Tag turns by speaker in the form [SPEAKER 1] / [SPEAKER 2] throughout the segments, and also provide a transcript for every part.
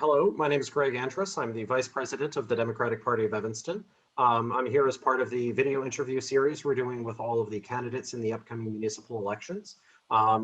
[SPEAKER 1] Hello, my name is Greg Andrus. I'm the Vice President of the Democratic Party of Evanston. I'm here as part of the video interview series we're doing with all of the candidates in the upcoming municipal elections.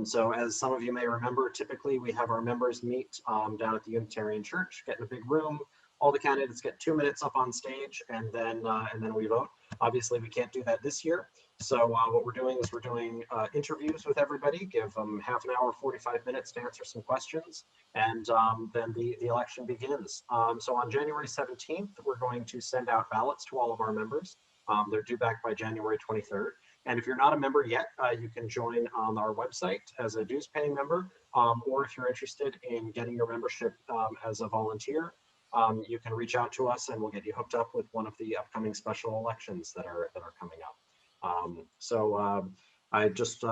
[SPEAKER 1] So as some of you may remember, typically we have our members meet down at the Unitarian Church, get in a big room. All the candidates get 2 minutes up on stage, and then we vote. Obviously, we can't do that this year. So what we're doing is we're doing interviews with everybody, give them half an hour, 45 minutes to answer some questions, and then the election begins. So on January 17th, we're going to send out ballots to all of our members. They're due back by January 23rd. And if you're not a member yet, you can join on our website as a dues paying member, or if you're interested in getting your membership as a volunteer, you can reach out to us and we'll get you hooked up with one of the upcoming special elections that are coming up. I just,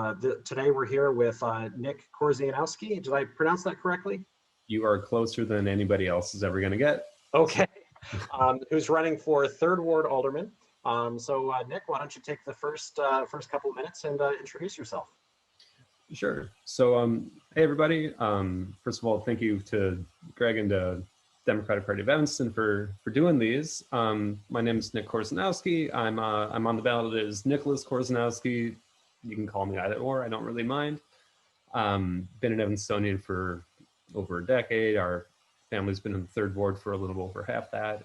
[SPEAKER 1] today we're here with Nick Korzeniowski. Did I pronounce that correctly?
[SPEAKER 2] You are closer than anybody else is ever going to get.
[SPEAKER 1] Okay. Who's running for 3rd Ward Alderman. Nick, why don't you take the first couple of minutes and introduce yourself?
[SPEAKER 2] Sure. So, hey everybody. First of all, thank you to Greg and to Democratic Party of Evanston for doing these. My name is Nick Korzeniowski. I'm on the ballot as Nicholas Korzeniowski. You can call me either or. I don't really mind. Been an Evanstonian for over a decade. Our family's been in the 3rd Ward for a little over half that.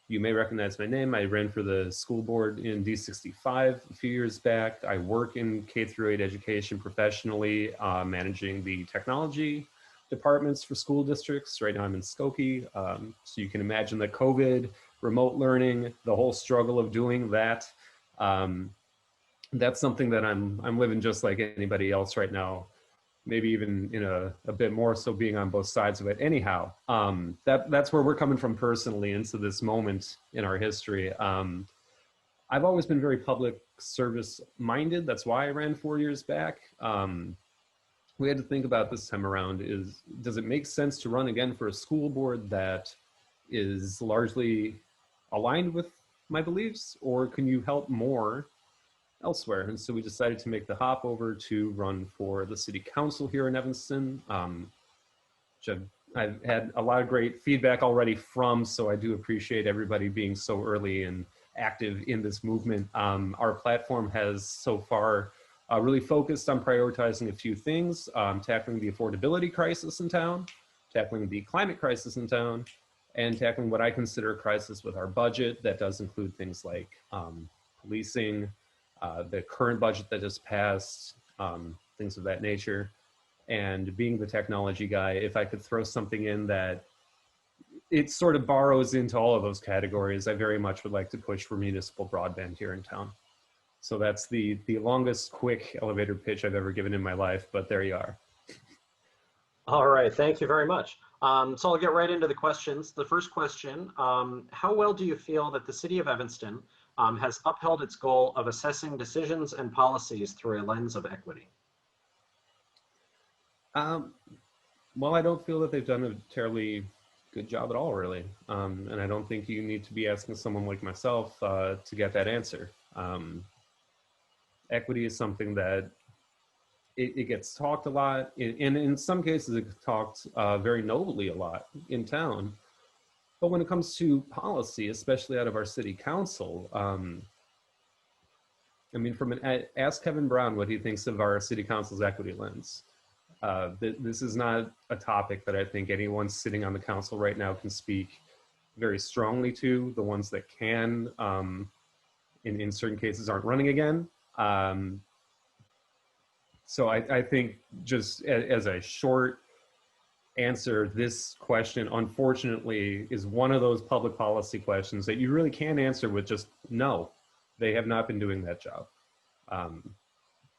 [SPEAKER 2] You may recognize my name. I ran for the school board in D65 a few years back. I work in K-8 education professionally, managing the technology departments for school districts. Right now I'm in Skokie. So you can imagine the COVID, remote learning, the whole struggle of doing that. That's something that I'm living just like anybody else right now. Maybe even in a bit more so being on both sides of it. Anyhow, that's where we're coming from personally into this moment in our history. I've always been very public service minded. That's why I ran 4 years back. We had to think about this time around does it make sense to run again for a school board that is largely aligned with my beliefs, or can you help more elsewhere? And so we decided to make the hop over to run for the city council here in Evanston, which I've had a lot of great feedback already from, so I do appreciate everybody being so early and active in this movement. Our platform has so far really focused on prioritizing a few things, tackling the affordability crisis in town, tackling the climate crisis in town, and tackling what I consider a crisis with our budget. That does include things like policing, the current budget that just passed, things of that nature. And being the technology guy, if I could throw something in that it sort of borrows into all of those categories, I very much would like to push for municipal broadband here in town. So that's the longest quick elevator pitch I've ever given in my life, but there you are.
[SPEAKER 1] All right, thank you very much. So I'll get right into the questions. The first question, how well do you feel that the city of Evanston has upheld its goal of assessing decisions and policies through a lens of equity?
[SPEAKER 2] Well, I don't feel that they've done a terribly good job at all, really. And I don't think you need to be asking someone like myself to get that answer. Equity is something that it gets talked a lot, and in some cases it gets talked very nobly a lot in town. But when it comes to policy, especially out of our city council, I mean, ask Kevin Brown what he thinks of our city council's equity lens. This is not a topic that I think anyone sitting on the council right now can speak very strongly to. The ones that can, in certain cases, aren't running again. So I think just as a short answer, this question, unfortunately, is one of those public policy questions that you really can't answer with just no. They have not been doing that job.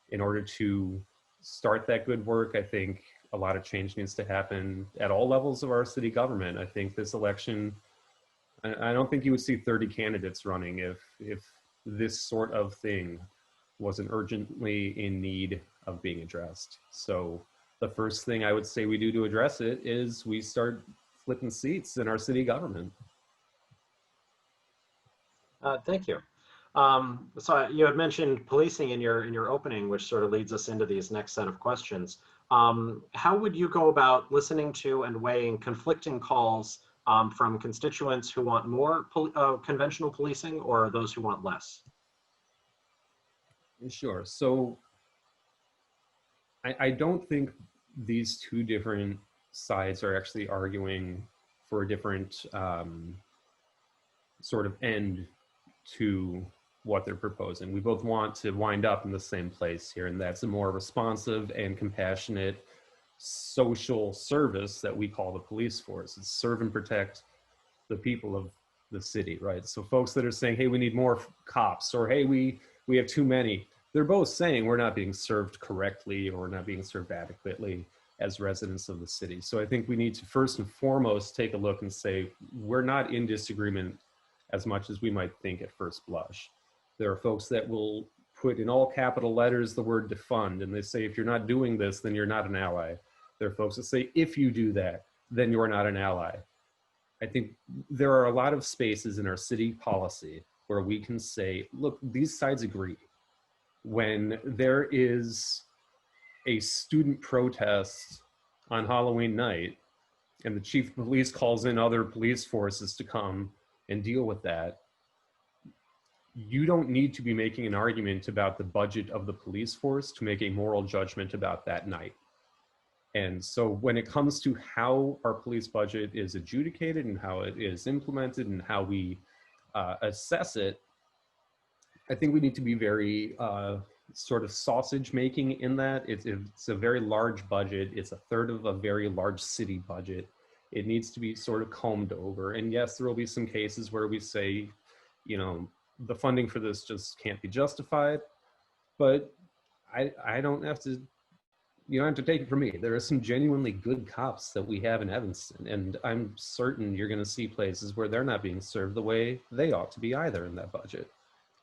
[SPEAKER 2] In order to start that good work, I think a lot of change needs to happen at all levels of our city government. I think this election, I don't think you would see 30 candidates running if this sort of thing wasn't urgently in need of being addressed. So the first thing I would say we do to address it is we start flipping seats in our city government.
[SPEAKER 1] Thank you. So you had mentioned policing in your opening, which sort of leads us into these next set of questions. How would you go about listening to and weighing conflicting calls from constituents who want more conventional policing or those who want less?
[SPEAKER 2] Sure. So I don't think these two different sides are actually arguing for a different sort of end to what they're proposing. We both want to wind up in the same place here, and that's a more responsive and compassionate social service that we call the police force. It's serve and protect the people of the city, right? So folks that are saying, hey, we need more cops, or hey, we have too many, they're both saying we're not being served correctly or not being served adequately as residents of the city. So I think we need to first and foremost take a look and say, we're not in disagreement as much as we might think at first blush. There are folks that will put in all capital letters the word defund, and they say, if you're not doing this, then you're not an ally. There are folks that say, if you do that, then you're not an ally. I think there are a lot of spaces in our city policy where we can say, look, these sides agree. When there is a student protest on Halloween night and the chief of police calls in other police forces to come and deal with that, you don't need to be making an argument about the budget of the police force to make a moral judgment about that night. And so when it comes to how our police budget is adjudicated and how it is implemented and how we assess it, I think we need to be very sort of sausage making in that. It's a very large budget. It's a third of a very large city budget. It needs to be sort of combed over. And yes, there will be some cases where we say, you know, the funding for this just can't be justified, but I don't have to, you don't have to take it from me. There are some genuinely good cops that we have in Evanston, and I'm certain you're going to see places where they're not being served the way they ought to be either in that budget.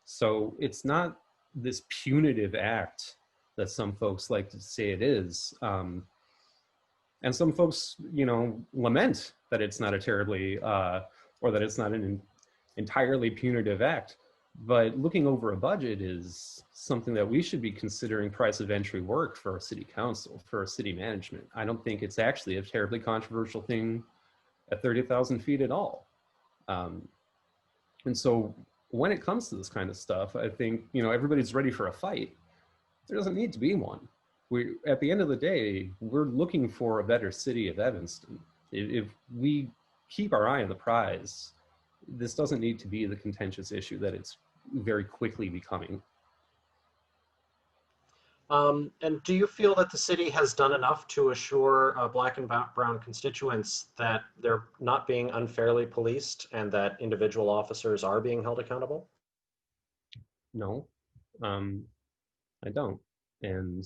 [SPEAKER 2] So it's not this punitive act that some folks like to say it is. And some folks, you know, lament that it's not a terribly, or that it's not an entirely punitive act. But looking over a budget is something that we should be considering price of entry work for our city council, for our city management. I don't think it's actually a terribly controversial thing at 30,000 feet at all. And so when it comes to this kind of stuff, I think, you know, everybody's ready for a fight. There doesn't need to be one. At the end of the day, we're looking for a better city of Evanston. If we keep our eye on the prize, this doesn't need to be the contentious issue that it's very quickly becoming.
[SPEAKER 1] And do you feel that the city has done enough to assure Black and brown constituents that they're not being unfairly policed and that individual officers are being held accountable?
[SPEAKER 2] No, I don't. And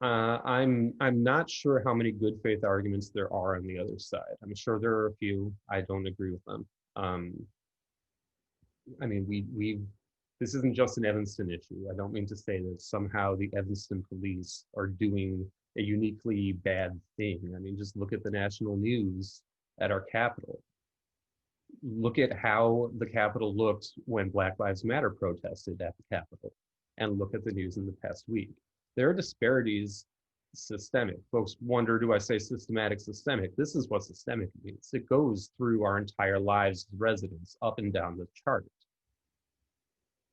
[SPEAKER 2] I'm not sure how many good faith arguments there are on the other side. I'm sure there are a few. I don't agree with them. I mean, this isn't just an Evanston issue. I don't mean to say that somehow the Evanston police are doing a uniquely bad thing. I mean, just look at the national news at our Capitol. Look at how the Capitol looked when Black Lives Matter protested at the Capitol, and look at the news in the past week. There are disparities, systemic. Folks wonder, do I say systematic, systemic? This is what systemic means. It goes through our entire lives as residents, up and down the chart.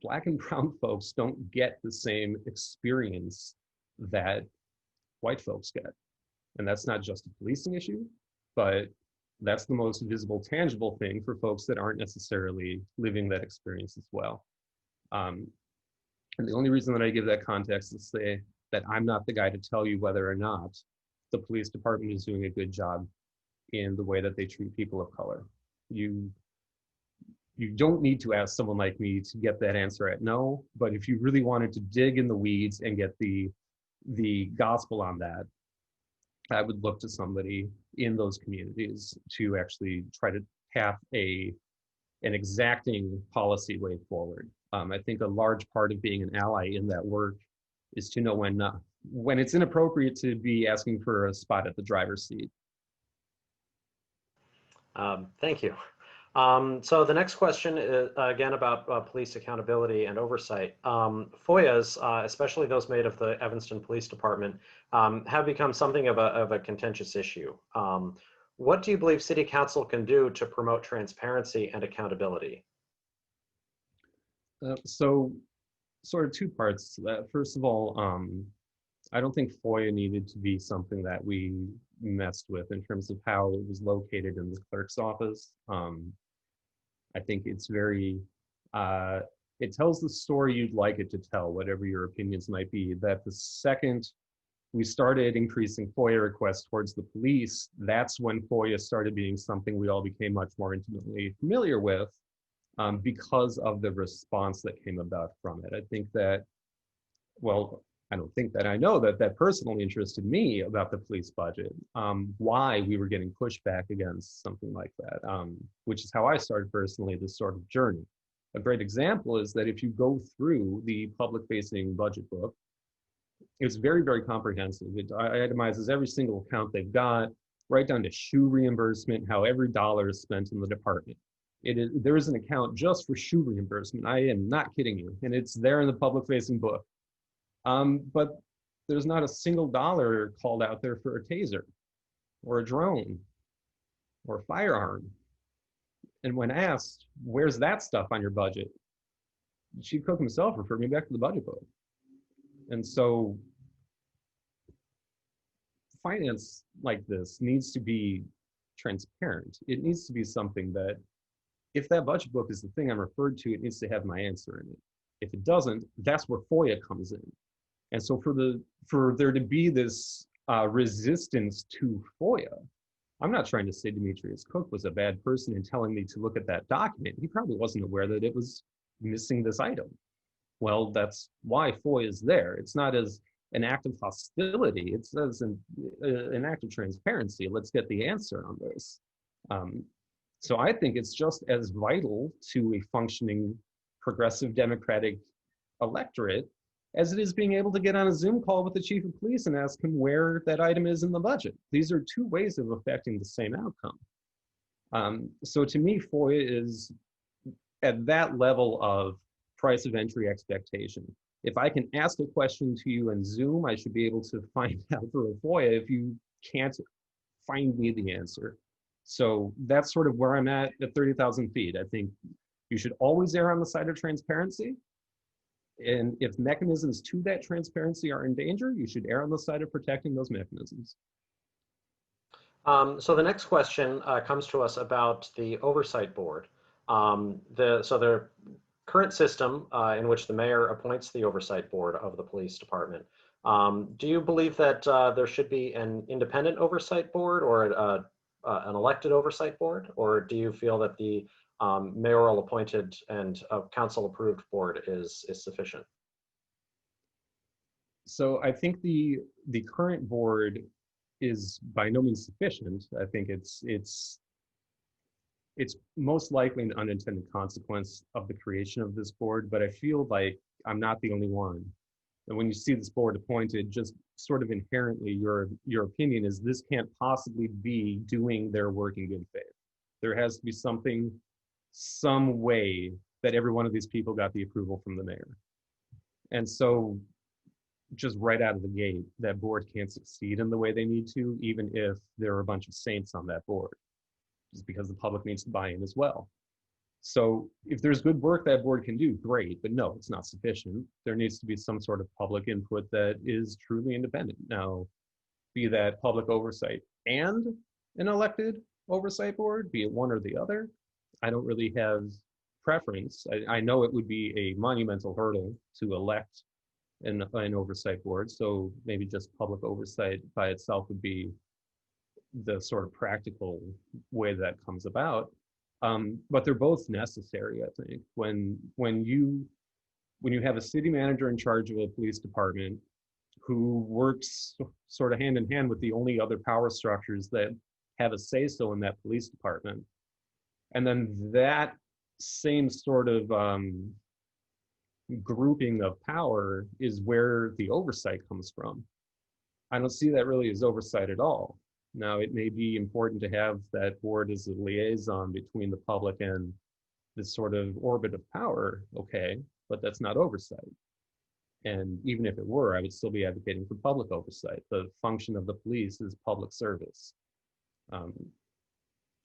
[SPEAKER 2] Black and brown folks don't get the same experience that white folks get. And that's not just a policing issue, but that's the most visible, tangible thing for folks that aren't necessarily living that experience as well. And the only reason that I give that context is to say that I'm not the guy to tell you whether or not the police department is doing a good job in the way that they treat people of color. You don't need to ask someone like me to get that answer at no, but if you really wanted to dig in the weeds and get the gospel on that, I would look to somebody in those communities to actually try to tap an exacting policy way forward. I think a large part of being an ally in that work is to know when it's inappropriate to be asking for a spot at the driver's seat.
[SPEAKER 1] Thank you. So the next question is again about police accountability and oversight. FOIAs, especially those made of the Evanston Police Department, have become something of a contentious issue. What do you believe City Council can do to promote transparency and accountability?
[SPEAKER 2] So sort of two parts to that. First of all, I don't think FOIA needed to be something that we messed with in terms of how it was located in the clerk's office. I think it's very, it tells the story you'd like it to tell, whatever your opinions might be, that the second we started increasing FOIA requests towards the police, that's when FOIA started being something we all became much more intimately familiar with, because of the response that came about from it. I think that, well, I don't think that, I know that that personally interested me about the police budget, why we were getting pushback against something like that, which is how I started personally this sort of journey. A great example is that if you go through the public-facing budget book, it's very, very comprehensive. It itemizes every single account they've got, right down to shoe reimbursement, how every dollar is spent in the department. There is an account just for shoe reimbursement. I am not kidding you. And it's there in the public-facing book. But there's not a single dollar called out there for a taser or a drone or a firearm. And when asked, where's that stuff on your budget? Chief Cook himself referred me back to the budget book. And so finance like this needs to be transparent. It needs to be something that, if that budget book is the thing I'm referred to, it needs to have my answer in it. If it doesn't, that's where FOIA comes in. And so for there to be this resistance to FOIA, I'm not trying to say Demetrius Cook was a bad person in telling me to look at that document. He probably wasn't aware that it was missing this item. Well, that's why FOIA is there. It's not as an act of hostility. It's as an act of transparency. Let's get the answer on this. So I think it's just as vital to a functioning progressive democratic electorate as it is being able to get on a Zoom call with the chief of police and ask him where that item is in the budget. These are two ways of affecting the same outcome. So to me, FOIA is at that level of price of entry expectation. If I can ask a question to you in Zoom, I should be able to find out through a FOIA if you can't find me the answer. So that's sort of where I'm at 30,000 feet. I think you should always err on the side of transparency. And if mechanisms to that transparency are in danger, you should err on the side of protecting those mechanisms.
[SPEAKER 1] So the next question comes to us about the Oversight Board. So the current system in which the mayor appoints the Oversight Board of the police department. Do you believe that there should be an independent Oversight Board or an elected Oversight Board? Or do you feel that the mayoral appointed and council approved board is sufficient?
[SPEAKER 2] So I think the current board is by no means sufficient. I think it's most likely an unintended consequence of the creation of this board, but I feel like I'm not the only one. And when you see this board appointed, just sort of inherently your opinion is this can't possibly be doing their work in good faith. There has to be some way that every one of these people got the approval from the mayor. And so just right out of the gate, that board can't succeed in the way they need to, even if there are a bunch of saints on that board, just because the public needs to buy in as well. So if there's good work that board can do, great, but no, it's not sufficient. There needs to be some sort of public input that is truly independent. Now, be that public oversight and an elected oversight board, be it one or the other, I don't really have preference. I know it would be a monumental hurdle to elect an oversight board, so maybe just public oversight by itself would be the sort of practical way that comes about. But they're both necessary, I think. When you have a city manager in charge of a police department who works sort of hand in hand with the only other power structures that have a say-so in that police department, and then that same sort of grouping of power is where the oversight comes from. I don't see that really as oversight at all. Now, it may be important to have that board as a liaison between the public and this sort of orbit of power, okay, but that's not oversight. And even if it were, I would still be advocating for public oversight. The function of the police is public service. Um,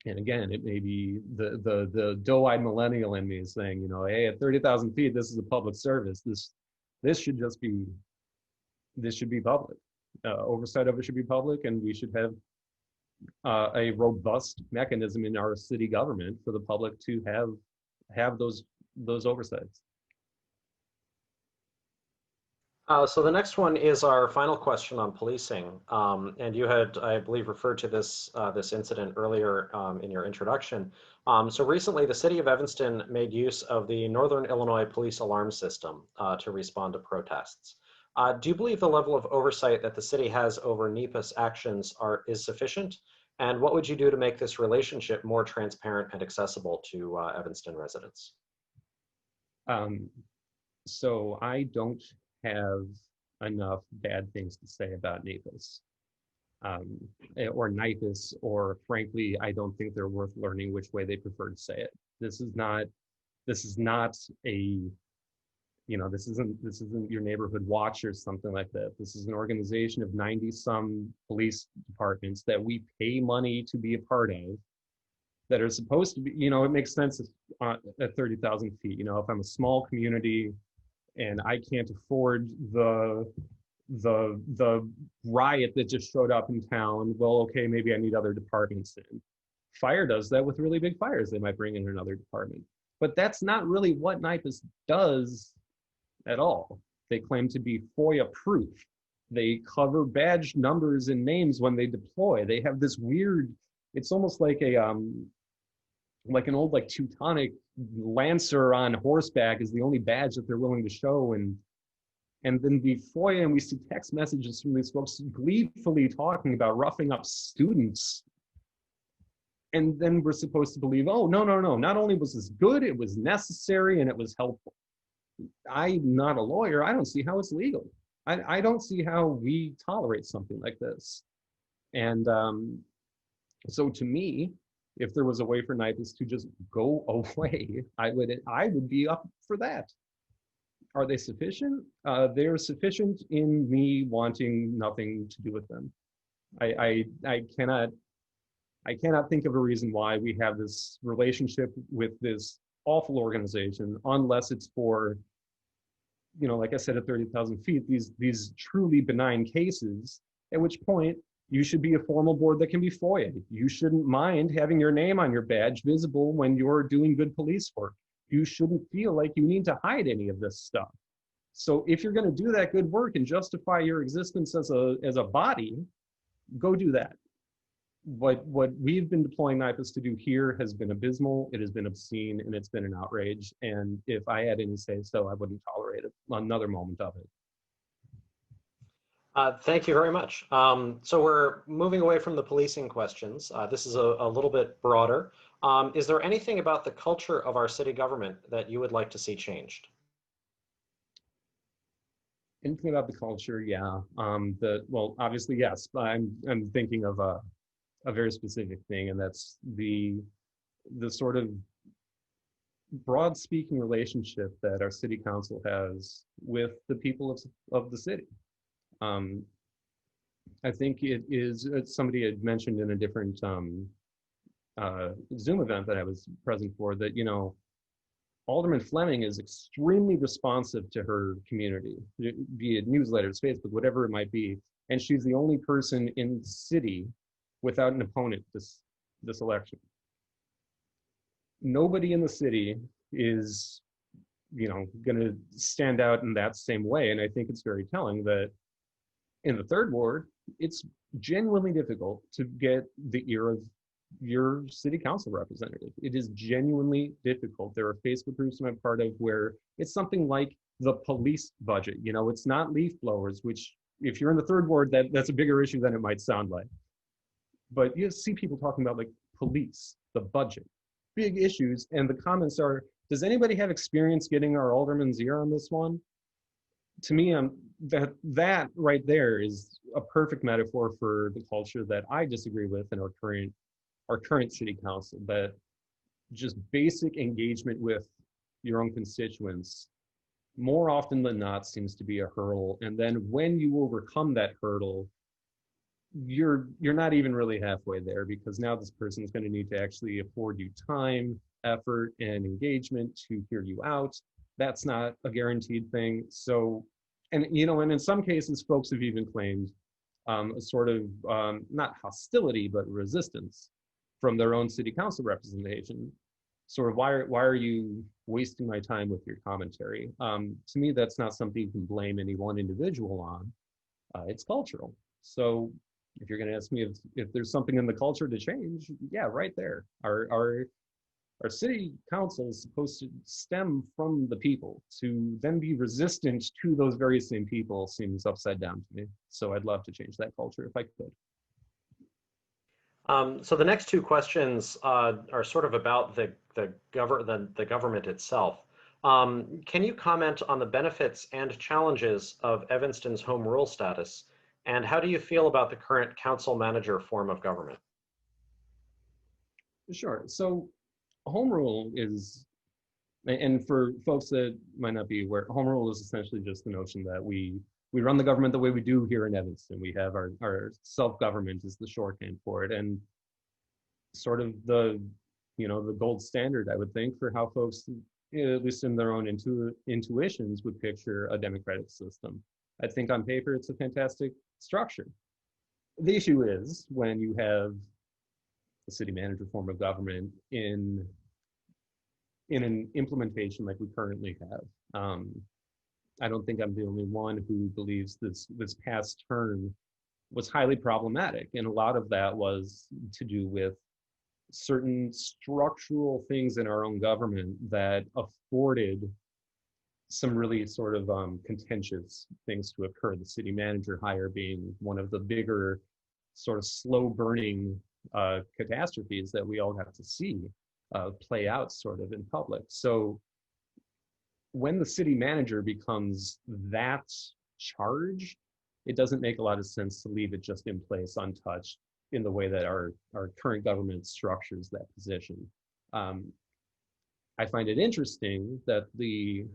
[SPEAKER 2] and again, it may be the doe-eyed millennial in me is saying, you know, hey, at 30,000 feet, this is a public service. This should just be, this should be public. Oversight of it should be public, and we should have a robust mechanism in our city government for the public to have those oversights.
[SPEAKER 1] So the next one is our final question on policing. And you had, I believe, referred to this incident earlier in your introduction. So recently, the city of Evanston made use of the Northern Illinois police alarm system to respond to protests. Do you believe the level of oversight that the city has over NEPA's actions is sufficient? And what would you do to make this relationship more transparent and accessible to Evanston residents?
[SPEAKER 2] So I don't have enough bad things to say about NEPA's or NIPAS, or frankly, I don't think they're worth learning which way they prefer to say it. This is not a, you know, this isn't your neighborhood watch or something like that. This is an organization of 90 some police departments that we pay money to be a part of, that are supposed to be, you know, it makes sense at 30,000 feet. You know, if I'm a small community and I can't afford the riot that just showed up in town, well, okay, maybe I need other departments in. Fire does that with really big fires. They might bring in another department. But that's not really what NIPAS does at all. They claim to be FOIA proof. They cover badge numbers and names when they deploy. They have this weird, it's almost like like an old like Teutonic lancer on horseback is the only badge that they're willing to show. And then we FOIA and we see text messages from these folks gleefully talking about roughing up students. And then we're supposed to believe, oh, no. Not only was this good, it was necessary and it was helpful. I'm not a lawyer. I don't see how it's legal. I don't see how we tolerate something like this. And so to me, if there was a way for NIPAS to just go away, I would be up for that. Are they sufficient? They're sufficient in me wanting nothing to do with them. I cannot think of a reason why we have this relationship with this awful organization, unless it's for, you know, like I said, at 30,000 feet, these truly benign cases, at which point you should be a formal board that can be FOIA'd. You shouldn't mind having your name on your badge visible when you're doing good police work. You shouldn't feel like you need to hide any of this stuff. So if you're going to do that good work and justify your existence as a body, go do that. What we've been deploying NIPAS to do here has been abysmal, it has been obscene, and it's been an outrage. And if I had any say so, I wouldn't tolerate it, another moment of it.
[SPEAKER 1] Thank you very much. So we're moving away from the policing questions. This is a little bit broader. Is there anything about the culture of our city government that you would like to see changed?
[SPEAKER 2] Anything about the culture, yeah. Well, obviously, yes. I'm thinking of a very specific thing, and that's the sort of broad speaking relationship that our city council has with the people of the city. I think it is, somebody had mentioned in a different Zoom event that I was present for, that, you know, Alderman Fleming is extremely responsive to her community, be it newsletters, Facebook, whatever it might be. And she's the only person in the city without an opponent this election. Nobody in the city is, you know, going to stand out in that same way. And I think it's very telling that in the third ward, it's genuinely difficult to get the ear of your city council representative. It is genuinely difficult. There are Facebook groups I'm a part of where it's something like the police budget. You know, it's not leaf blowers, which if you're in the third ward, that's a bigger issue than it might sound like. But you see people talking about like police, the budget, big issues. And the comments are, does anybody have experience getting our alderman's ear on this one? to me, that right there is a perfect metaphor for the culture that I disagree with in our current city council. That just basic engagement with your own constituents more often than not seems to be a hurdle. And then when you overcome that hurdle, you're not even really halfway there, because now this person is going to need to actually afford you time, effort, and engagement to hear you out. That's not a guaranteed thing. So, and and in some cases, folks have even claimed a sort of not hostility but resistance from their own city council representation. Sort of, why are you wasting my time with your commentary? To me, that's not something you can blame any one individual on. It's cultural. So if you're going to ask me if there's something in the culture to change, yeah, right there. Our city council is supposed to stem from the people. To then be resistant to those very same people seems upside down to me. So I'd love to change that culture if I could.
[SPEAKER 1] So the next two questions are sort of about the government itself. Can you comment on the benefits and challenges of Evanston's home rule status, and how do you feel about the current council manager form of government?
[SPEAKER 2] Sure. So home rule is, and for folks that might not be aware, home rule is essentially just the notion that we run the government the way we do here in Evanston. We have our self-government is the shorthand for it, and sort of the gold standard, I would think, for how folks, at least in their own intuitions, would picture a democratic system. I think on paper it's a fantastic structure. The issue is when you have the city manager form of government in an implementation like we currently have. I don't think I'm the only one who believes this past term was highly problematic, and a lot of that was to do with certain structural things in our own government that afforded some really sort of contentious things to occur. The city manager hire being one of the bigger sort of slow burning catastrophes that we all got to see play out sort of in public. So when the city manager becomes that charge, it doesn't make a lot of sense to leave it just in place untouched in the way that our current government structures that position. I find it interesting that the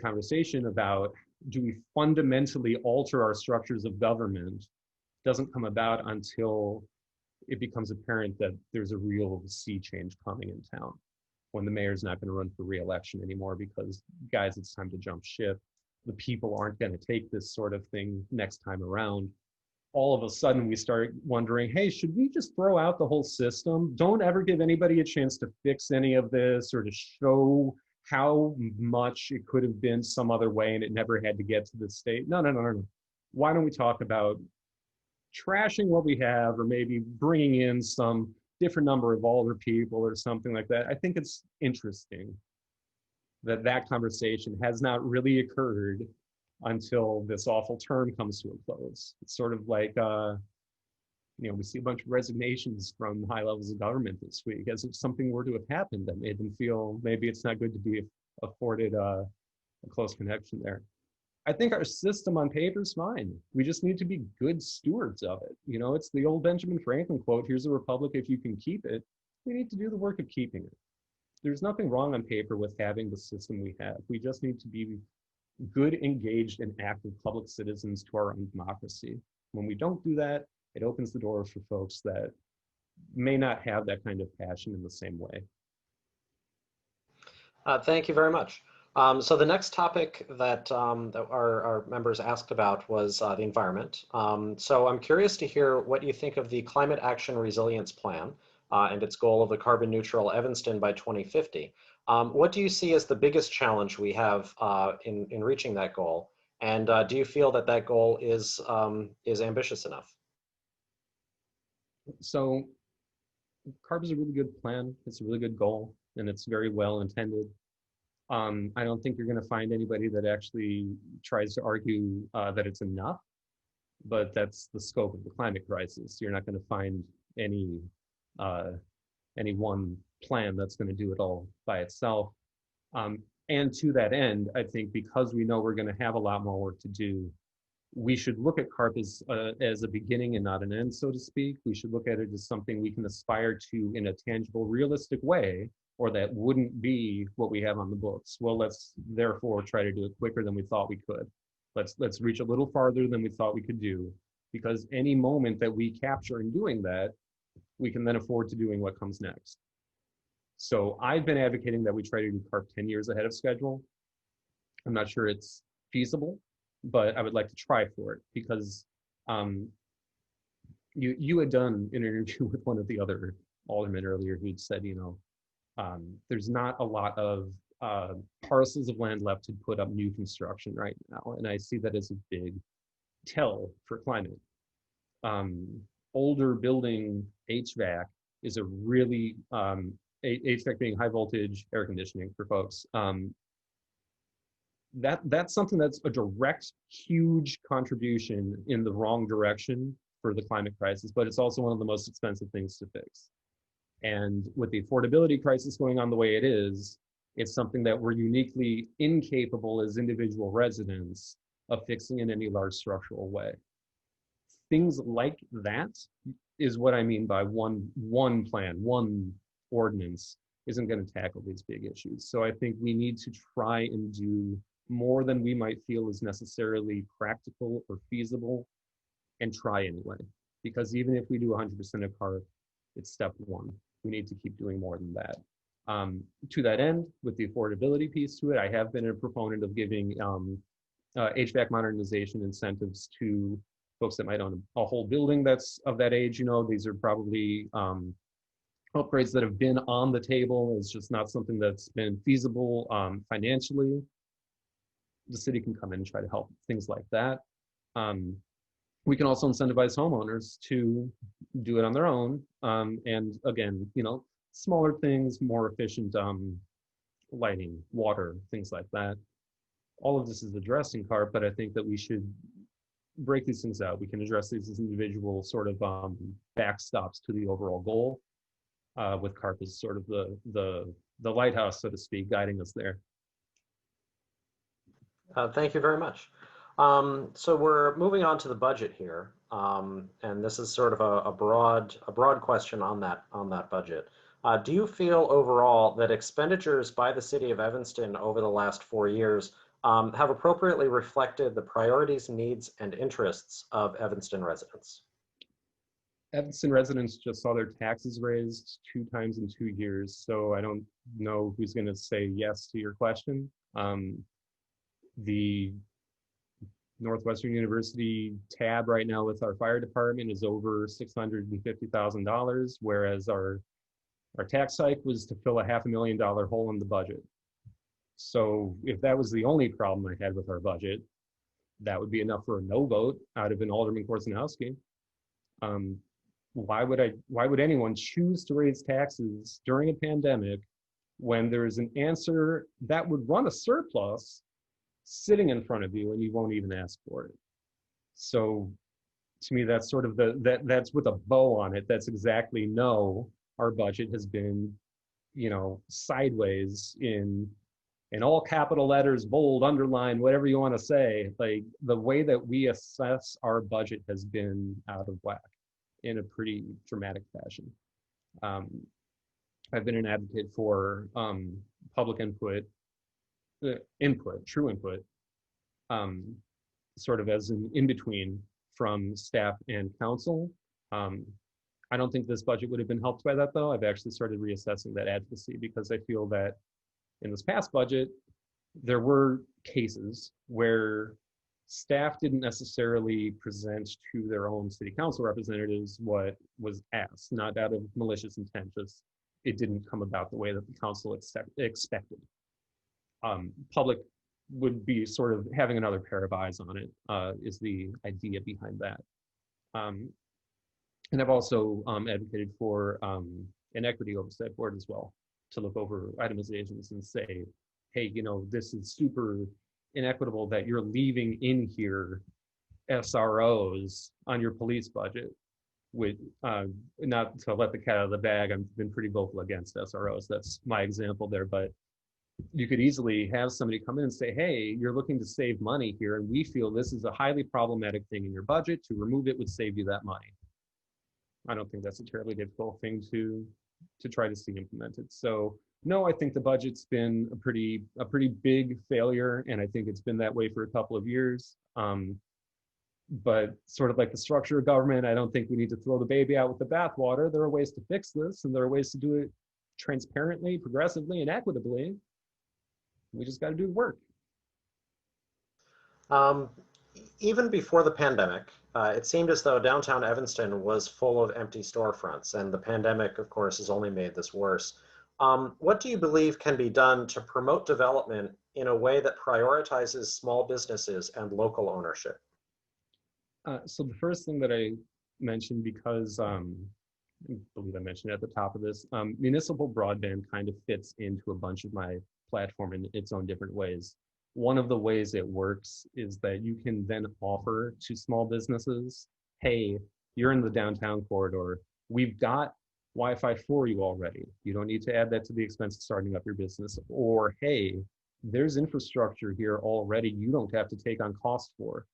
[SPEAKER 2] conversation about do we fundamentally alter our structures of government doesn't come about until it becomes apparent that there's a real sea change coming in town, when the mayor's not going to run for re-election anymore because, guys, it's time to jump ship. The people aren't going to take this sort of thing next time around. All of a sudden we start wondering, hey, should we just throw out the whole system? Don't ever give anybody a chance to fix any of this or to show how much it could have been some other way and it never had to get to this state. No. Why don't we talk about trashing what we have, or maybe bringing in some different number of older people or something like that? I think it's interesting that conversation has not really occurred until this awful term comes to a close. It's sort of like, we see a bunch of resignations from high levels of government this week, as if something were to have happened that made them feel maybe it's not good to be afforded a close connection there. I think our system on paper is fine. We just need to be good stewards of it. It's the old Benjamin Franklin quote, here's a republic if you can keep it. We need to do the work of keeping it. There's nothing wrong on paper with having the system we have. We just need to be good, engaged, and active public citizens to our own democracy. When we don't do that, it opens the door for folks that may not have that kind of passion in the same way.
[SPEAKER 1] Thank you very much. So the next topic that our members asked about was the environment. So I'm curious to hear what you think of the Climate Action Resilience Plan and its goal of a carbon neutral Evanston by 2050. What do you see as the biggest challenge we have in reaching that goal? And do you feel that goal is ambitious enough?
[SPEAKER 2] So CARB is a really good plan. It's a really good goal, and it's very well intended. I don't think you're going to find anybody that actually tries to argue that it's enough, but that's the scope of the climate crisis. You're not going to find any one plan that's going to do it all by itself. And to that end, I think because we know we're going to have a lot more work to do, we should look at CARP as a beginning and not an end, so to speak. We should look at it as something we can aspire to in a tangible, realistic way, or that wouldn't be what we have on the books. Well, let's therefore try to do it quicker than we thought we could. Let's reach a little farther than we thought we could do, because any moment that we capture in doing that, we can then afford to doing what comes next. So I've been advocating that we try to do CARP 10 years ahead of schedule. I'm not sure it's feasible, but I would like to try for it, because you had done an interview with one of the other aldermen earlier who'd said, there's not a lot of parcels of land left to put up new construction right now. And I see that as a big tell for climate. Older building HVAC is a really, HVAC being high voltage air conditioning for folks. That's something that's a direct, huge contribution in the wrong direction for the climate crisis, but it's also one of the most expensive things to fix. And with the affordability crisis going on the way it is, it's something that we're uniquely incapable as individual residents of fixing in any large structural way. Things like that is what I mean by one plan, one ordinance isn't going to tackle these big issues. So I think we need to try and do more than we might feel is necessarily practical or feasible, and try anyway. Because even if we do 100% of CARP, it's step one. We need to keep doing more than that. To that end, with the affordability piece to it, I have been a proponent of giving HVAC modernization incentives to folks that might own a whole building that's of that age. These are probably upgrades that have been on the table. It's just not something that's been feasible financially. The city can come in and try to help things like that. We can also incentivize homeowners to do it on their own. And again, smaller things, more efficient lighting, water, things like that. All of this is addressed in CARP, but I think that we should break these things out. We can address these as individual sort of backstops to the overall goal, with CARP as sort of the lighthouse, so to speak, guiding us there.
[SPEAKER 1] Thank you very much. So we're moving on to the budget here, and this is sort of a broad question on that budget. Do you feel overall that expenditures by the city of Evanston over the last 4 years have appropriately reflected the priorities, needs, and interests of Evanston residents?
[SPEAKER 2] Evanston residents just saw their taxes raised 2 times in 2 years, so I don't know who's going to say yes to your question. The Northwestern University tab right now with our fire department is over $650,000, whereas our tax hike was to fill a $500,000 hole in the budget. So if that was the only problem I had with our budget, that would be enough for a no vote out of an Alderman Korzeniowski. Why would anyone choose to raise taxes during a pandemic when there's an answer that would run a surplus sitting in front of you and you won't even ask for it? So to me, that's sort of that's with a bow on it. That's exactly no. Our budget has been, sideways in all capital letters, bold, underline, whatever you want to say. Like, the way that we assess our budget has been out of whack in a pretty dramatic fashion. I've been an advocate for public input, true input, sort of as an in-between from staff and council. I don't think this budget would have been helped by that, though. I've actually started reassessing that advocacy, because I feel that in this past budget, there were cases where staff didn't necessarily present to their own city council representatives what was asked, not out of malicious intent, just it didn't come about the way that the council expected. Public would be sort of having another pair of eyes on it, is the idea behind that. And I've also advocated for an equity oversight board as well, to look over itemizations and say, hey, this is super inequitable that you're leaving in here SROs on your police budget. With not to let the cat out of the bag, I've been pretty vocal against SROs. That's my example there, but you could easily have somebody come in and say, hey, you're looking to save money here, and we feel this is a highly problematic thing in your budget. To remove it would save you that money. I don't think that's a terribly difficult thing to try to see implemented. So no, I think the budget's been a pretty big failure, and I think it's been that way for a couple of years. But sort of like the structure of government, I don't think we need to throw the baby out with the bathwater. There are ways to fix this, and there are ways to do it transparently, progressively, and equitably. We just got to do the work.
[SPEAKER 1] Um, Even before the pandemic, it seemed as though downtown Evanston was full of empty storefronts, and the pandemic, of course, has only made this worse. What do you believe can be done to promote development in a way that prioritizes small businesses and local ownership?
[SPEAKER 2] So the first thing that I mentioned, because I believe I mentioned at the top of this, municipal broadband kind of fits into a bunch of my platform in its own different ways. One of the ways it works is that you can then offer to small businesses, hey, you're in the downtown corridor, we've got Wi-Fi for you already. You don't need to add that to the expense of starting up your business. Or, hey, there's infrastructure here already you don't have to take on cost for,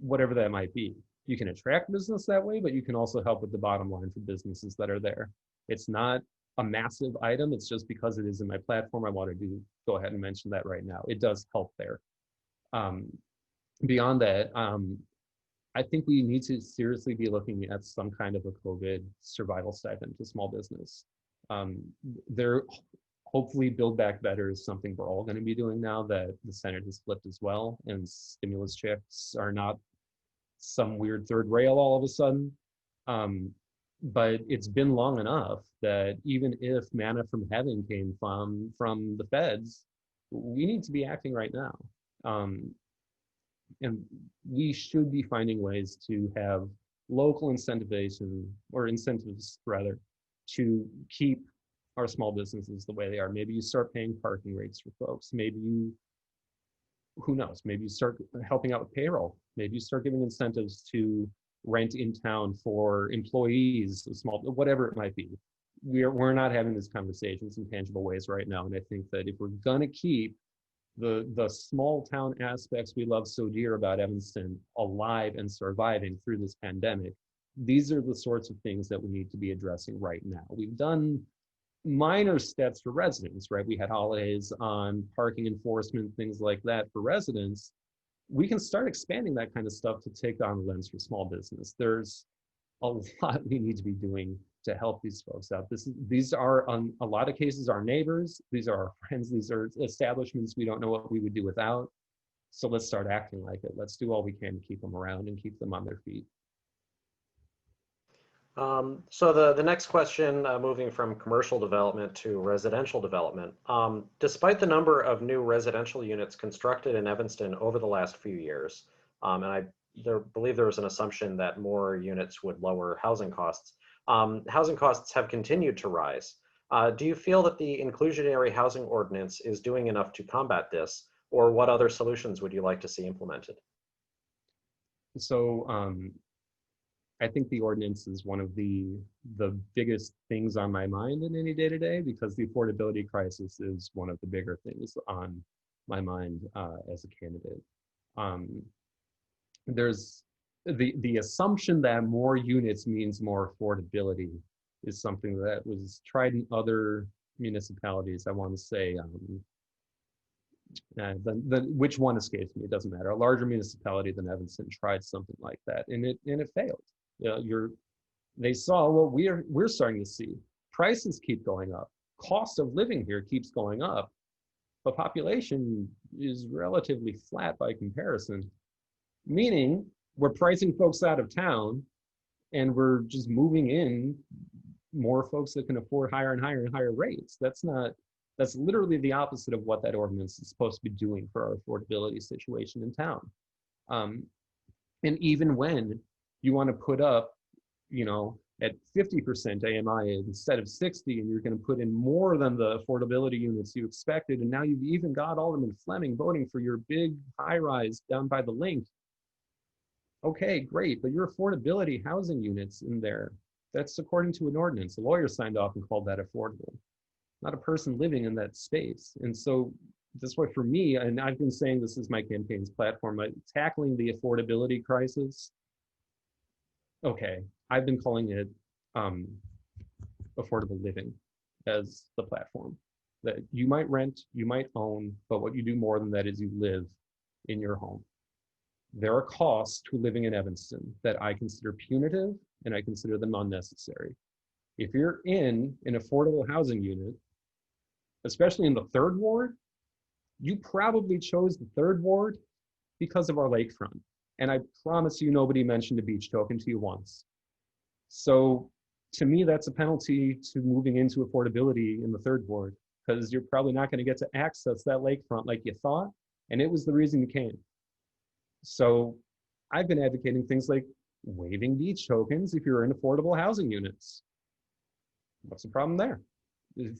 [SPEAKER 2] whatever that might be. You can attract business that way, but you can also help with the bottom line for businesses that are there. It's not a massive item. It's just because it is in my platform, I want to go ahead and mention that right now. It does help there. Beyond that, I think we need to seriously be looking at some kind of a COVID survival stipend to small business. There, hopefully Build Back Better is something we're all going to be doing now that the Senate has flipped as well, and stimulus checks are not some weird third rail all of a sudden. But it's been long enough that even if manna from heaven came from the feds, we need to be acting right now. And we should be finding ways to have local incentivization, or incentives rather, to keep our small businesses the way they are. Maybe you start paying parking rates for folks. Maybe you, who knows, maybe you start helping out with payroll. Maybe you start giving incentives to rent in town for employees, small, whatever it might be. We're not having these conversations in tangible ways right now. And I think that if we're gonna keep the small town aspects we love so dear about Evanston alive and surviving through this pandemic, these are the sorts of things that we need to be addressing right now. We've done minor steps for residents, right? We had holidays on parking enforcement, things like that for residents. We can start expanding that kind of stuff to take on the lens for small business. There's a lot we need to be doing to help these folks out. These are, on a lot of cases, our neighbors. These are our friends. These are establishments we don't know what we would do without. So let's start acting like it. Let's do all we can to keep them around and keep them on their feet.
[SPEAKER 1] So the next question, moving from commercial development to residential development. Despite the number of new residential units constructed in Evanston over the last few years, and I believe there was an assumption that more units would lower housing costs. Housing costs have continued to rise. Do you feel that the inclusionary housing ordinance is doing enough to combat this, or what other solutions would you like to see implemented?
[SPEAKER 2] So I think the ordinance is one of the biggest things on my mind in any day-to-day, because the affordability crisis is one of the bigger things on my mind as a candidate. There's the assumption that more units means more affordability is something that was tried in other municipalities. I want to say, which one escapes me, it doesn't matter. A larger municipality than Evanston tried something like that, and it failed. They saw what we're starting to see. Prices keep going up. Cost of living here keeps going up. But population is relatively flat by comparison, meaning we're pricing folks out of town, and we're just moving in more folks that can afford higher and higher and higher rates. That's literally the opposite of what that ordinance is supposed to be doing for our affordability situation in town. And even when you want to put up, at 50% AMI instead of 60, and you're going to put in more than the affordability units you expected, and now you've even got Alderman Fleming voting for your big high-rise down by the link. Okay, great, but your affordability housing units in there, that's according to an ordinance. A lawyer signed off and called that affordable. not a person living in that space. And so that's why for me, and I've been saying this is my campaign's platform, tackling the affordability crisis. Okay, I've been calling it affordable living as the platform. That you might rent, you might own, but what you do more than that is you live in your home. There are costs to living in Evanston that I consider punitive and I consider them unnecessary. If you're in an affordable housing unit, especially in the third ward, you probably chose the third ward because of our lakefront. And I promise you, nobody mentioned a beach token to you once. So to me, that's a penalty to moving into affordability in the third ward, because you're probably not going to get to access that lakefront like you thought. And it was the reason you came. So I've been advocating things like waiving beach tokens if you're in affordable housing units. What's the problem there?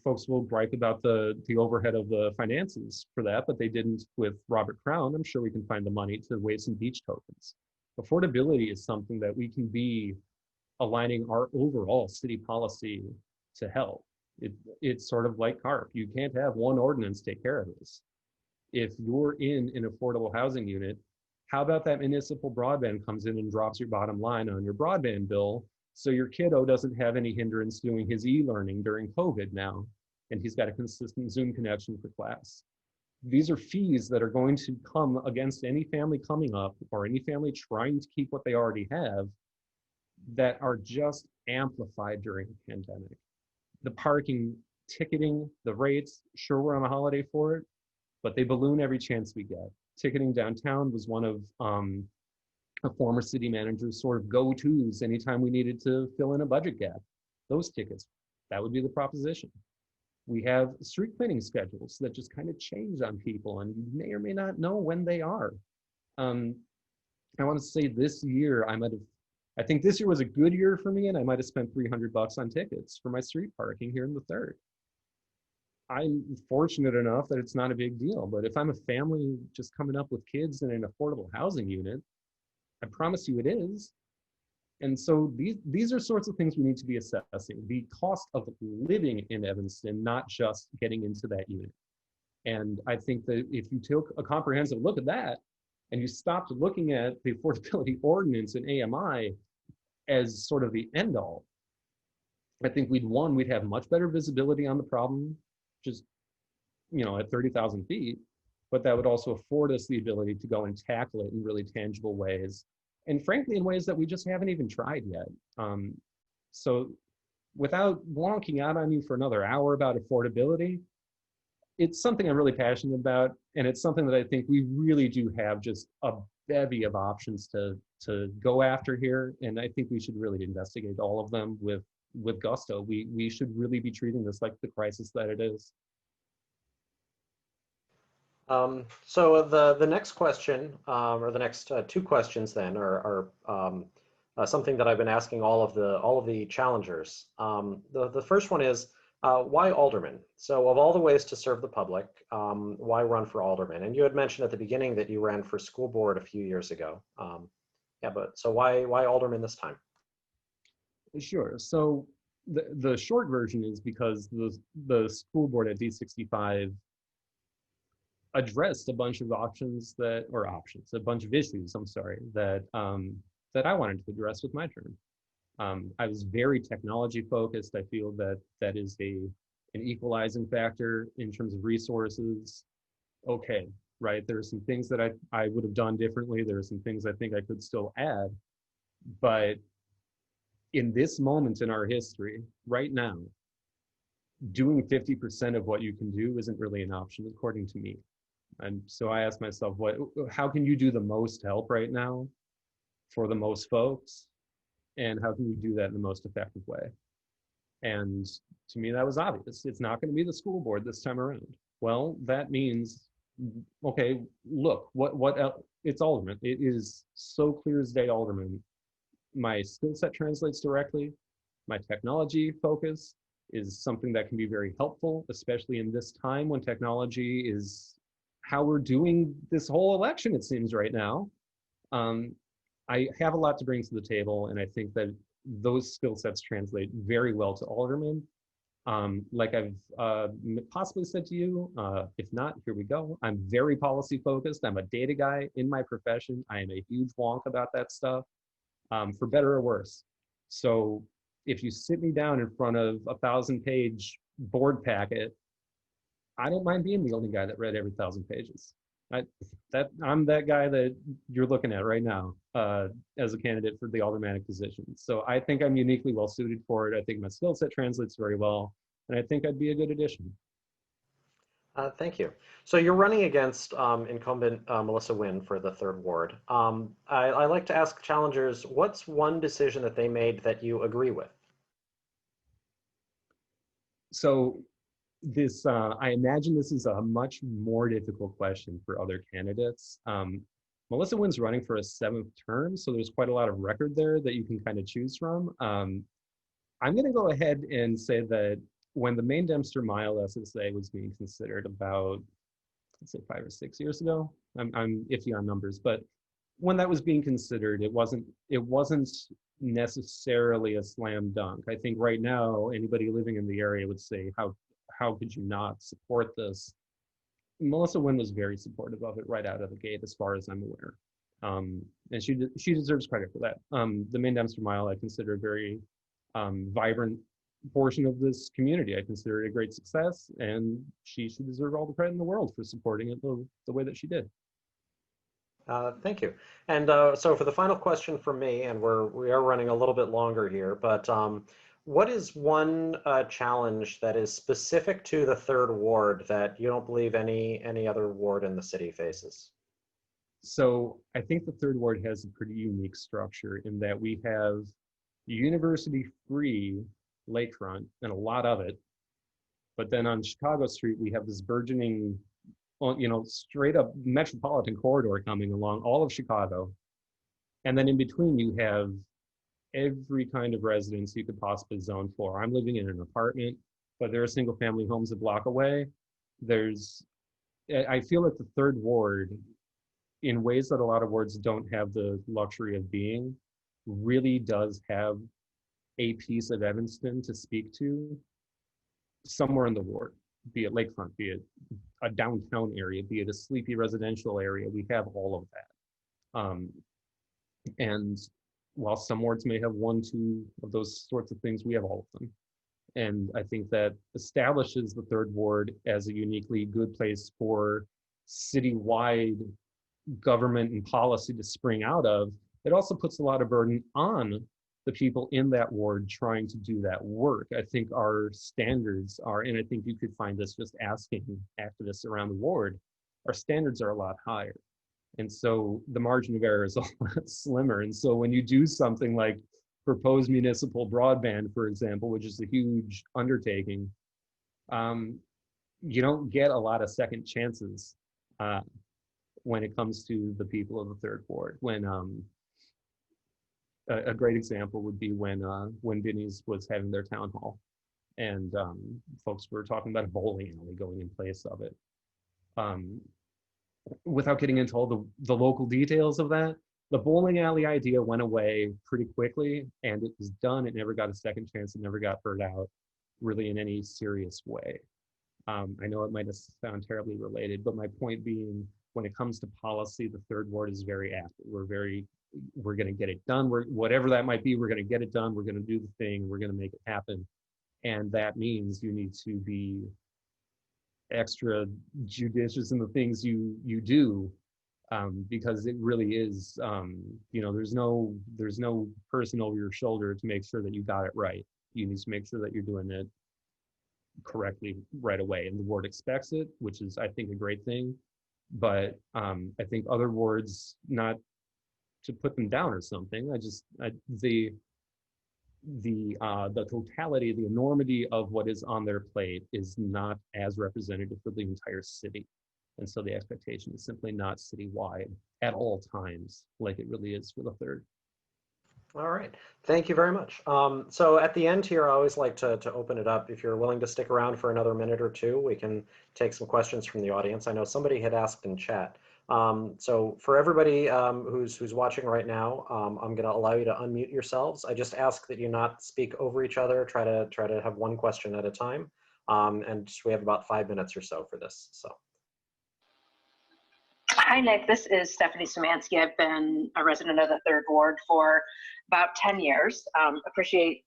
[SPEAKER 2] Folks will gripe about the overhead of the finances for that, but they didn't with Robert Crown. I'm sure we can find the money to waive some beach tokens. Affordability is something that we can be aligning our overall city policy to help. It's sort of like CARP. You can't have one ordinance take care of this. If you're in an affordable housing unit, how about that municipal broadband comes in and drops your bottom line on your broadband bill, so your kiddo doesn't have any hindrance doing his e-learning during COVID now, and he's got a consistent Zoom connection for class. These are fees that are going to come against any family coming up or any family trying to keep what they already have that are just amplified during the pandemic. The parking, ticketing, the rates, sure, we're on a holiday for it, but they balloon every chance we get. Ticketing downtown was one of a former city manager's sort of go-tos anytime we needed to fill in a budget gap. Those tickets, that would be the proposition. We have street cleaning schedules that just kind of change on people, and you may or may not know when they are. I want to say this year, I think this year was a good year for me, and I might have spent $300 on tickets for my street parking here in the third. I'm fortunate enough that it's not a big deal, but if I'm a family just coming up with kids in an affordable housing unit, I promise you it is. And so these are sorts of things we need to be assessing. The cost of living in Evanston, not just getting into that unit. And I think that if you took a comprehensive look at that and you stopped looking at the affordability ordinance and AMI as sort of the end all, I think we'd have much better visibility on the problem, just, at 30,000 feet, but that would also afford us the ability to go and tackle it in really tangible ways. And frankly, in ways that we just haven't even tried yet. So without wonking out on you for another hour about affordability, it's something I'm really passionate about. And it's something that I think we really do have just a bevy of options to go after here. And I think we should really investigate all of them with gusto. We should really be treating this like the crisis that it is.
[SPEAKER 1] So the next question, or the next two questions then are something that I've been asking all of the challengers. The first one is, why Alderman? So of all the ways to serve the public, why run for Alderman? And you had mentioned at the beginning that you ran for school board a few years ago. But so why Alderman this time?
[SPEAKER 2] Sure. So the short version is because the school board at D65 addressed a bunch of a bunch of issues, that I wanted to address with my term. I was very technology focused. I feel that is an equalizing factor in terms of resources. Okay, right, there are some things that I would have done differently. There are some things I think I could still add, but in this moment in our history, right now, doing 50% of what you can do isn't really an option, according to me. And so I asked myself, how can you do the most help right now for the most folks? And how can you do that in the most effective way? And to me, that was obvious. It's not going to be the school board this time around. Well, that means, okay, look, what else? It's Alderman. It is so clear as day Alderman. My skill set translates directly. My technology focus is something that can be very helpful, especially in this time when technology is how we're doing this whole election, it seems right now. I have a lot to bring to the table, and I think that those skill sets translate very well to Alderman. Like I've possibly said to you, if not, here we go. I'm very policy focused. I'm a data guy in my profession. I am a huge wonk about that stuff, for better or worse. So if you sit me down in front of a 1,000-page board packet, I don't mind being the only guy that read every 1,000 pages. I'm that guy that you're looking at right now as a candidate for the aldermanic position. So I think I'm uniquely well suited for it. I think my skill set translates very well, and I think I'd be a good addition.
[SPEAKER 1] Thank you. So you're running against incumbent Melissa Wynn for the 3rd Ward. I like to ask challengers, what's one decision that they made that you agree with?
[SPEAKER 2] So this, I imagine this is a much more difficult question for other candidates. Melissa Wynn's running for a 7th term, so there's quite a lot of record there that you can kind of choose from. I'm going to go ahead and say that when the Main Dempster Mile SSA was being considered about, let's say 5 or 6 years ago, I'm iffy on numbers, but when that was being considered, it wasn't necessarily a slam dunk. I think right now, anybody living in the area would say, how could you not support this? Melissa Wynn was very supportive of it right out of the gate, as far as I'm aware. And she deserves credit for that. The Main Dempster Mile, I consider a very vibrant portion of this community. I consider it a great success, and she should deserve all the credit in the world for supporting it the way that she did.
[SPEAKER 1] Thank you. And so for the final question from me, and we are running a little bit longer here, but what is one challenge that is specific to the 3rd Ward that you don't believe any other ward in the city faces?
[SPEAKER 2] So I think the 3rd Ward has a pretty unique structure in that we have university-free lakefront and a lot of it, but then on Chicago Street we have this burgeoning, straight up metropolitan corridor coming along all of Chicago, and then in between you have every kind of residence you could possibly zone for. I'm living in an apartment, but there are single-family homes a block away. I feel like the 3rd Ward, in ways that a lot of wards don't have the luxury of being, really does have a piece of Evanston to speak to somewhere in the ward, be it lakefront, be it a downtown area, be it a sleepy residential area. We have all of that. And while some wards may have 1, 2 of those sorts of things, we have all of them. And I think that establishes the 3rd Ward as a uniquely good place for citywide government and policy to spring out of. It also puts a lot of burden on the people in that ward trying to do that work. I think our standards are, and I think you could find this just asking activists around the ward, our standards are a lot higher. And so the margin of error is a lot slimmer. And so when you do something like propose municipal broadband, for example, which is a huge undertaking, you don't get a lot of second chances when it comes to the people of the 3rd Ward. When a great example would be when Vinny's was having their town hall, and folks were talking about a bowling alley going in place of it. Without getting into all the local details of that, the bowling alley idea went away pretty quickly, and it was done. It never got a second chance. It never got heard out really in any serious way. I know it might sound terribly related, but my point being, when it comes to policy, the 3rd Ward is very active. We're going to get it done. Whatever that might be, we're going to get it done. We're going to do the thing. We're going to make it happen. And that means you need to be extra judicious in the things you do, because it really is, there's no person over your shoulder to make sure that you got it right. You need to make sure that you're doing it correctly right away. And the ward expects it, which is, I think, a great thing. But I think other wards, not to put them down or something, the totality, the enormity of what is on their plate is not as representative for the entire city. And so the expectation is simply not citywide at all times, like it really is for the 3rd.
[SPEAKER 1] All right, thank you very much. So at the end here, I always like to open it up. If you're willing to stick around for another minute or two, we can take some questions from the audience. I know somebody had asked in chat, So for everybody who's watching right now, I'm going to allow you to unmute yourselves. I just ask that you not speak over each other. Try to have one question at a time. And we have about 5 minutes or so for this. So.
[SPEAKER 3] Hi, Nick. This is Stephanie Szymanski. I've been a resident of the 3rd Ward for about 10 years. Appreciate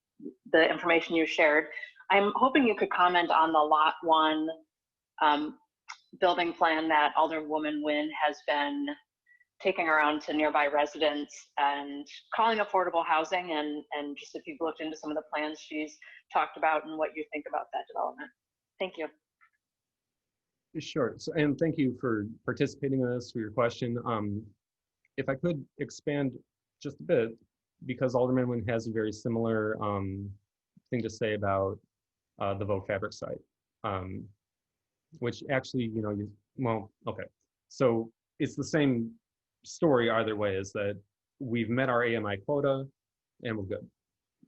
[SPEAKER 3] the information you shared. I'm hoping you could comment on the Lot 1 building plan that Alderwoman Nguyen has been taking around to nearby residents and calling affordable housing, and just if you've looked into some of the plans she's talked about and what you think about that development. Thank you.
[SPEAKER 2] Sure. So, and thank you for participating in this, for your question. If I could expand just a bit, because Alderman Nguyen has a very similar thing to say about the Hvac site, which actually, well, okay. So it's the same story either way, is that we've met our AMI quota and we're good.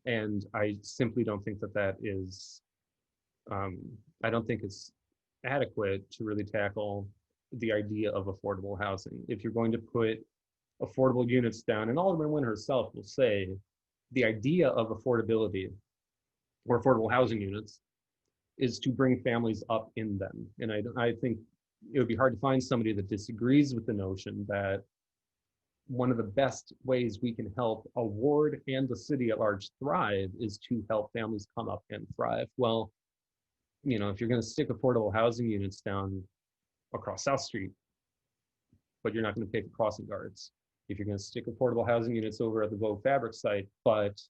[SPEAKER 2] And I simply don't think that that is, I don't think it's adequate to really tackle the idea of affordable housing. If you're going to put affordable units down, and Alderman Nguyen herself will say, the idea of affordability or affordable housing units is to bring families up in them. And I think it would be hard to find somebody that disagrees with the notion that one of the best ways we can help a ward and the city at large thrive is to help families come up and thrive. Well, if you're going to stick affordable housing units down across South Street, but you're not going to pay for crossing guards. If you're going to stick affordable housing units over at the Hvac site, but,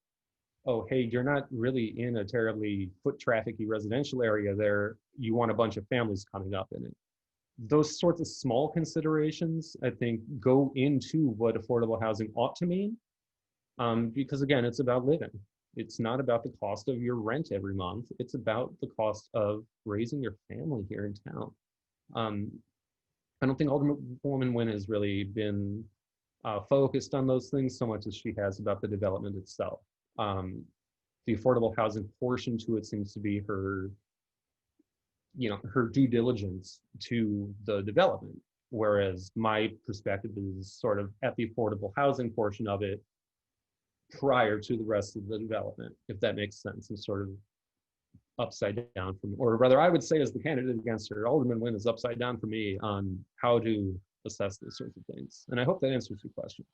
[SPEAKER 2] oh, hey, you're not really in a terribly foot trafficky residential area there, you want a bunch of families coming up in it. Those sorts of small considerations, I think, go into what affordable housing ought to mean, because again, it's about living. It's not about the cost of your rent every month. It's about the cost of raising your family here in town. I don't think Alderwoman Nguyen has really been focused on those things so much as she has about the development itself. The affordable housing portion to it seems to be her, her due diligence to the development, whereas my perspective is sort of at the affordable housing portion of it prior to the rest of the development, if that makes sense, and sort of upside down from, or rather I would say as the candidate against her, Alderman Nguyen is upside down for me on how to assess those sorts of things. And I hope that answers your question.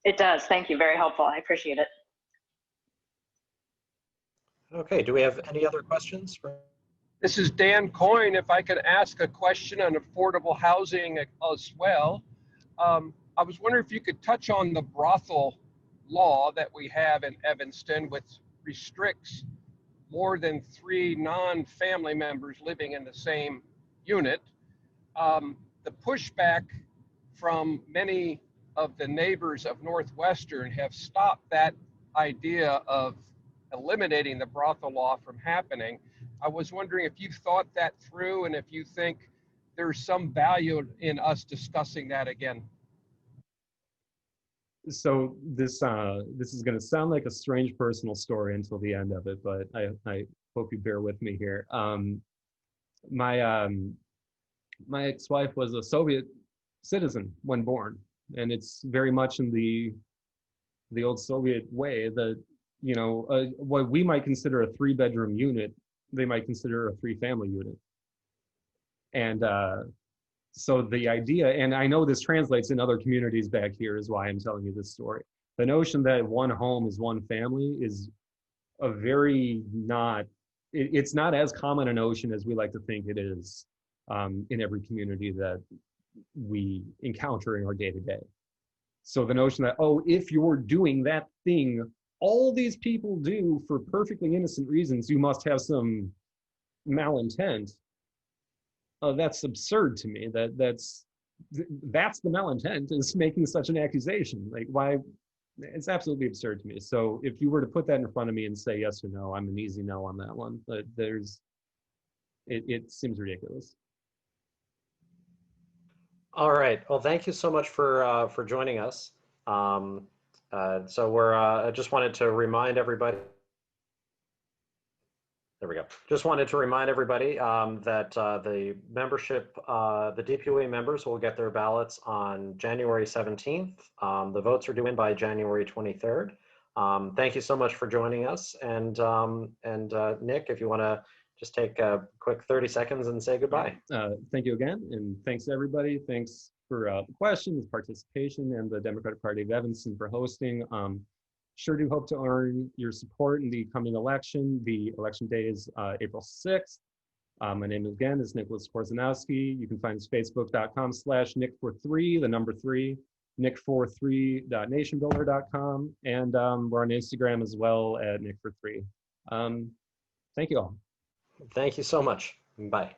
[SPEAKER 3] It does. Thank you. Very helpful. I appreciate it.
[SPEAKER 1] Okay, do we have any other questions?
[SPEAKER 4] This is Dan Coyne. If I could ask a question on affordable housing as well. I was wondering if you could touch on the brothel law that we have in Evanston, which restricts more than 3 non-family members living in the same unit. The pushback from many of the neighbors of Northwestern have stopped that idea of eliminating the brothel law from happening. I was wondering if you've thought that through and if you think there's some value in us discussing that again.
[SPEAKER 2] So this is going to sound like a strange personal story until the end of it, but I hope you bear with me here. My ex-wife was a Soviet citizen when born, and it's very much in the old Soviet way that what we might consider a 3-bedroom unit, they might consider a 3-family unit, and so the idea, and I know this translates in other communities back here, is why I'm telling you this story. The notion that one home is one family is a very it's not as common a notion as we like to think it is in every community that we encounter in our day-to-day. So the notion that, oh, if you're doing that thing all these people do for perfectly innocent reasons, you must have some malintent. That's absurd to me. That's the malintent, is making such an accusation. Like, why? It's absolutely absurd to me. So if you were to put that in front of me and say yes or no, I'm an easy no on that one. But it seems ridiculous.
[SPEAKER 1] All right. Well, thank you so much for joining us. So I just wanted to remind everybody There we go. Just wanted to remind everybody that the membership, the DPOA members will get their ballots on January 17th. The votes are due in by January 23rd. Thank you so much for joining us. And Nick, if you want to just take a quick 30 seconds and say goodbye.
[SPEAKER 2] Thank you again. And thanks everybody. Thanks for the questions, participation, and the Democratic Party of Evanston for hosting. Sure do hope to earn your support in the coming election. The election day is April 6th. My name again is Nick Korzeniowski. You can find us facebook.com/Nick43, the number 3, Nick43.nationbuilder.com. And we're on Instagram as well at Nick43. Thank you all.
[SPEAKER 1] Thank you so much. Bye.